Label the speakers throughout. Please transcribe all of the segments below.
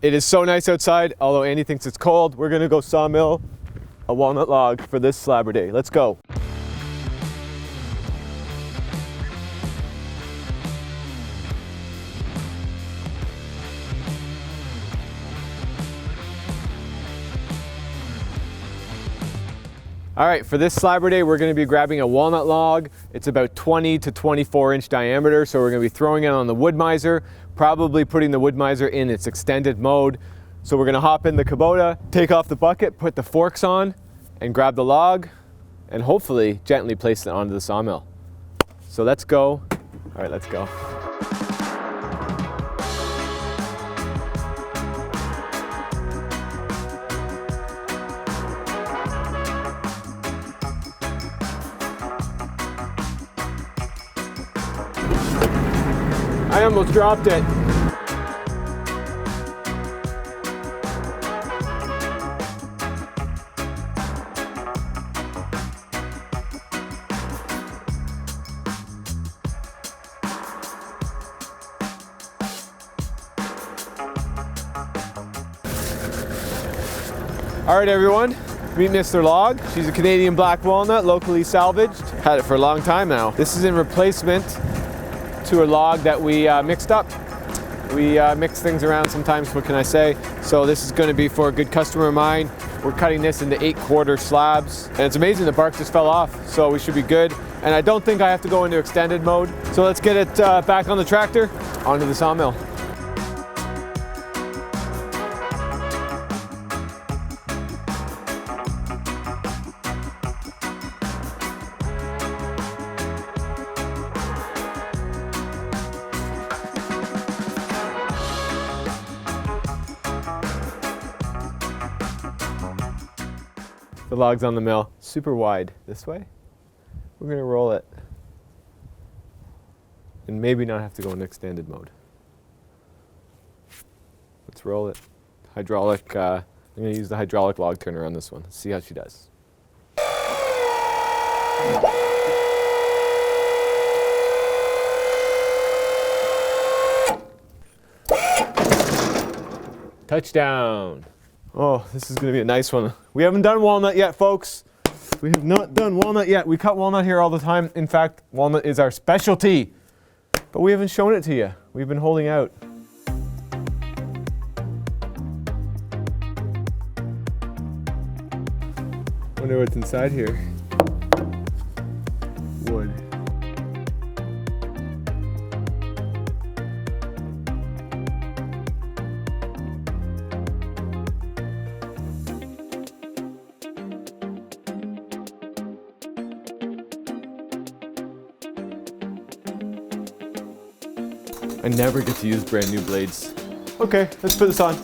Speaker 1: It is so nice outside, although Andy thinks it's cold. We're gonna go sawmill a walnut log for this Slaburday. Let's go. All right, for this Slaburday, we're gonna be grabbing a walnut log. It's about 20 to 24 inch diameter, so we're gonna be throwing it on the wood miser, probably putting the wood miser in its extended mode. So we're gonna hop in the Kubota, take off the bucket, put the forks on, and grab the log, and hopefully gently place it onto the sawmill. So let's go. All right, let's go. I almost dropped it. All right, everyone, meet Mr. Log. She's a Canadian black walnut, locally salvaged. Had it for a long time now. This is in replacement to a log that we mixed up. We mix things around sometimes, what can I say? So this is gonna be for a good customer of mine. We're cutting this into 8/4 slabs. And it's amazing, the bark just fell off, so we should be good. And I don't think I have to go into extended mode. So let's get it back on the tractor, onto the sawmill. The log's on the mill, super wide. This way, we're gonna roll it. And maybe not have to go in extended mode. Let's roll it. Hydraulic, I'm gonna use the hydraulic log turner on this one. Let's see how she does. Touchdown. Oh, this is gonna be a nice one. We haven't done walnut yet, folks. We have not done walnut yet. We cut walnut here all the time. In fact, walnut is our specialty, but we haven't shown it to you. We've been holding out. Wonder what's inside here. Wood. I never get to use brand new blades. Okay, let's put this on.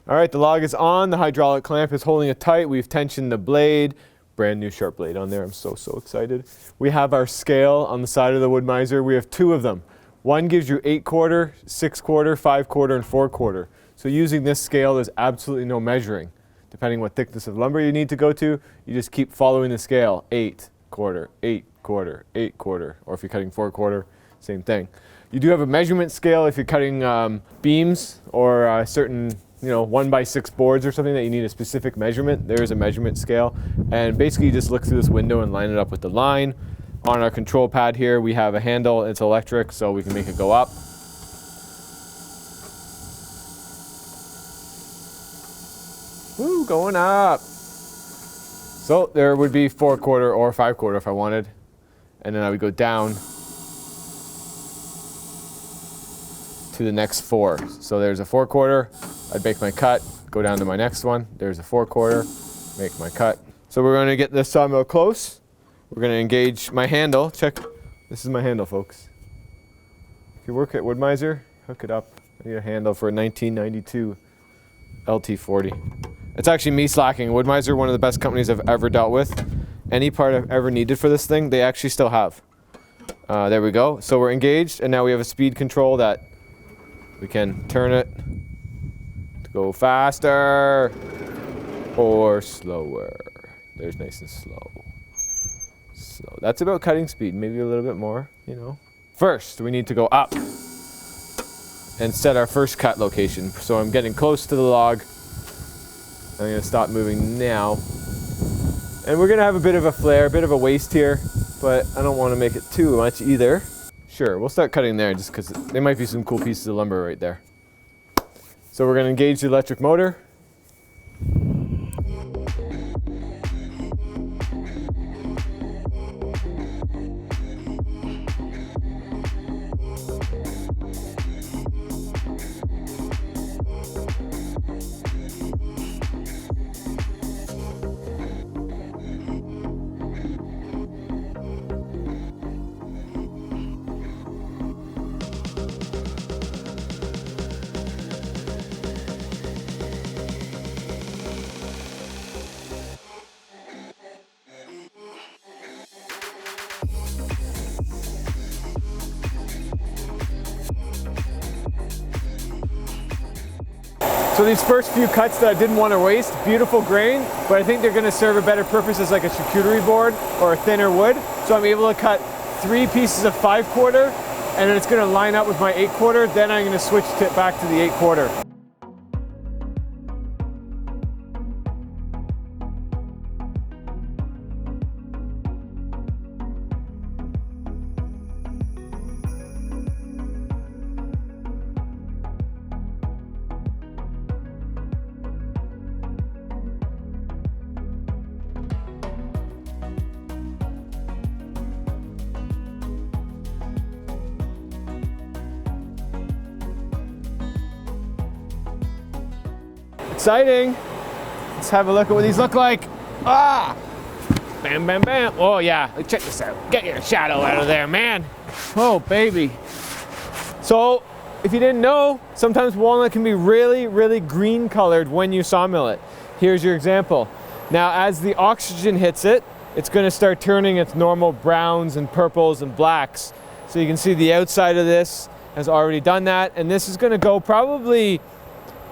Speaker 1: All right, the log is on. The hydraulic clamp is holding it tight. We've tensioned the blade. Brand new sharp blade on there. I'm so excited. We have our scale on the side of the wood miser. We have two of them. One gives you 8/4, 6/4, 5/4, and 4/4. So using this scale, there's absolutely no measuring. Depending what thickness of lumber you need to go to, you just keep following the scale. 8/4, 8/4, 8/4. Or if you're cutting 4/4, same thing. You do have a measurement scale if you're cutting beams or certain 1x6 boards or something that you need a specific measurement. There is a measurement scale, and basically you just look through this window and line it up with the line. On our control pad here we have a handle. It's electric, so we can make it go up. Woo, going up. So there would be 4/4 or 5/4 if I wanted, and then I would go down to the next 4. So there's a 4/4. I'd make my cut, go down to my next one. There's a 4/4, make my cut. So we're going to get this sawmill close. We're going to engage my handle. Check, this is my handle, folks. If you work at Wood Miser, hook it up. I need a handle for a 1992 LT40. It's actually me slacking. Wood Miser, one of the best companies I've ever dealt with. Any part I've ever needed for this thing, they actually still have. There we go. So we're engaged, and now we have a speed control that we can turn it to go faster or slower. There's nice and slow. So that's about cutting speed, maybe a little bit more, you know. First, we need to go up and set our first cut location. So I'm getting close to the log. I'm gonna stop moving now. And we're gonna have a bit of a flare, a bit of a waste here, but I don't wanna make it too much either. Sure, we'll start cutting there just because there might be some cool pieces of lumber right there. So we're gonna engage the electric motor. So these first few cuts that I didn't want to waste, beautiful grain, but I think they're going to serve a better purpose as like a charcuterie board or a thinner wood. So I'm able to cut 3 pieces of 5/4, and then it's going to line up with my 8/4. Then I'm going to switch back to the 8/4. Exciting. Let's have a look at what these look like. Ah! Bam, bam, bam. Oh yeah, check this out. Get your shadow out of there, man. Oh, baby. So, if you didn't know, sometimes walnut can be really, really green colored when you sawmill it. Here's your example. Now, as the oxygen hits it, it's gonna start turning its normal browns and purples and blacks. So you can see the outside of this has already done that, and this is gonna go probably,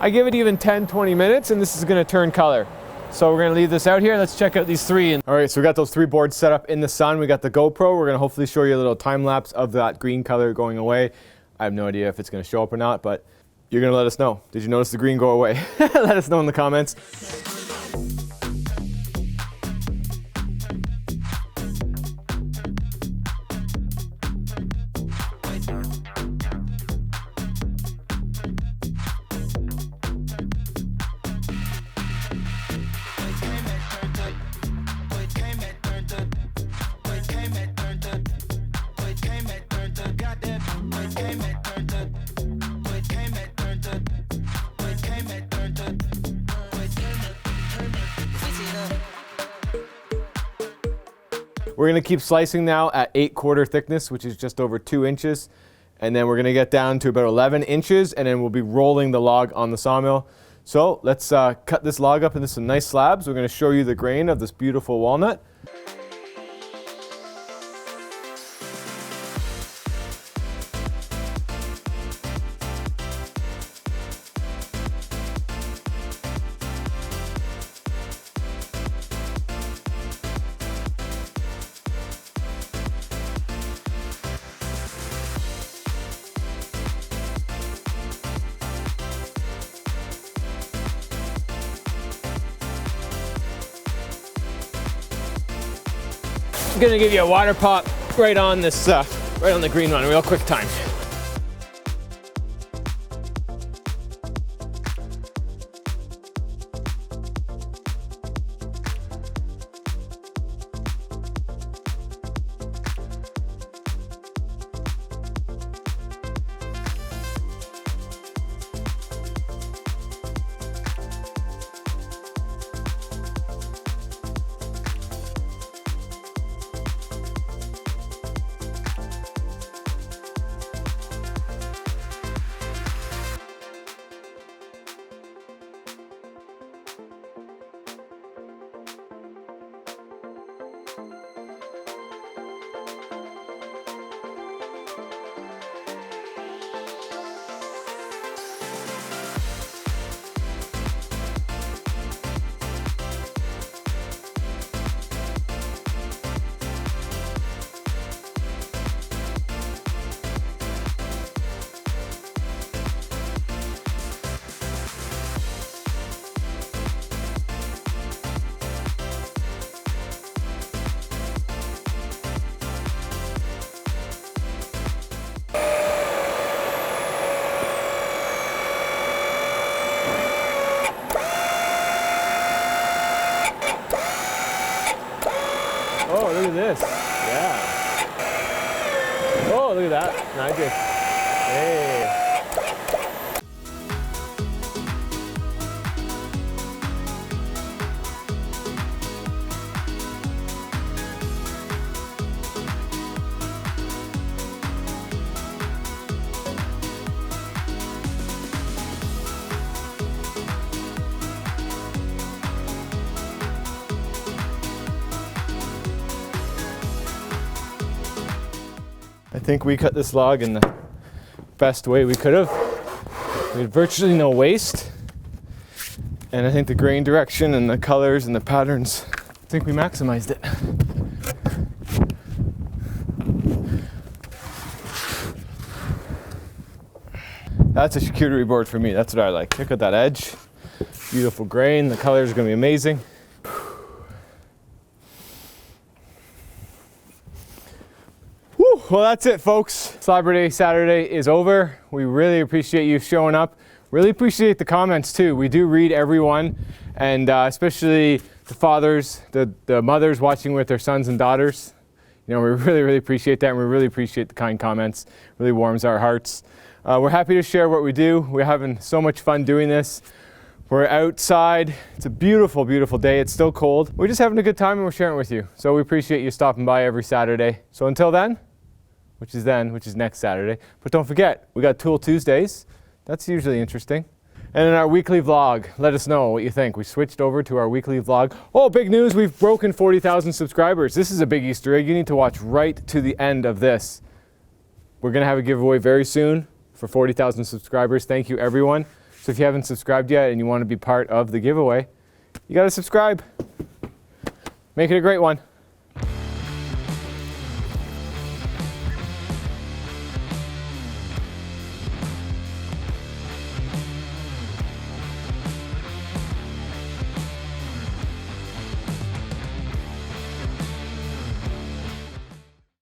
Speaker 1: I give it even 10-20 minutes, and this is gonna turn color. So we're gonna leave this out here. Let's check out these 3. All right, so we got those 3 boards set up in the sun. We got the GoPro. We're gonna hopefully show you a little time lapse of that green color going away. I have no idea if it's gonna show up or not, but you're gonna let us know. Did you notice the green go away? Let us know in the comments. We're gonna keep slicing now at 8/4 thickness, which is just over 2 inches. And then we're gonna get down to about 11 inches, and then we'll be rolling the log on the sawmill. So let's cut this log up into some nice slabs. We're gonna show you the grain of this beautiful walnut. I'm gonna give you a water pop right on this, right on the green one, real quick time. this. Yeah. Oh, look at that. Magic. Hey. I think we cut this log in the best way we could have. We had virtually no waste. And I think the grain direction and the colors and the patterns, I think we maximized it. That's a charcuterie board for me. That's what I like. Look at that edge. Beautiful grain. The colors are going to be amazing. Well, that's it, folks. Slaburday Saturday is over. We really appreciate you showing up. Really appreciate the comments too. We do read everyone, and especially the fathers, the mothers watching with their sons and daughters. You know, we really appreciate that, and we really appreciate the kind comments. Really warms our hearts. We're happy to share what we do. We're having so much fun doing this. We're outside. It's a beautiful, beautiful day. It's still cold. We're just having a good time, and we're sharing it with you. So we appreciate you stopping by every Saturday. So until then, which is next Saturday. But don't forget, we got Tool Tuesdays. That's usually interesting. And in our weekly vlog, let us know what you think. We switched over to our weekly vlog. Oh, big news, we've broken 40,000 subscribers. This is a big Easter egg. You need to watch right to the end of this. We're gonna have a giveaway very soon for 40,000 subscribers. Thank you, everyone. So if you haven't subscribed yet and you wanna be part of the giveaway, you gotta subscribe. Make it a great one.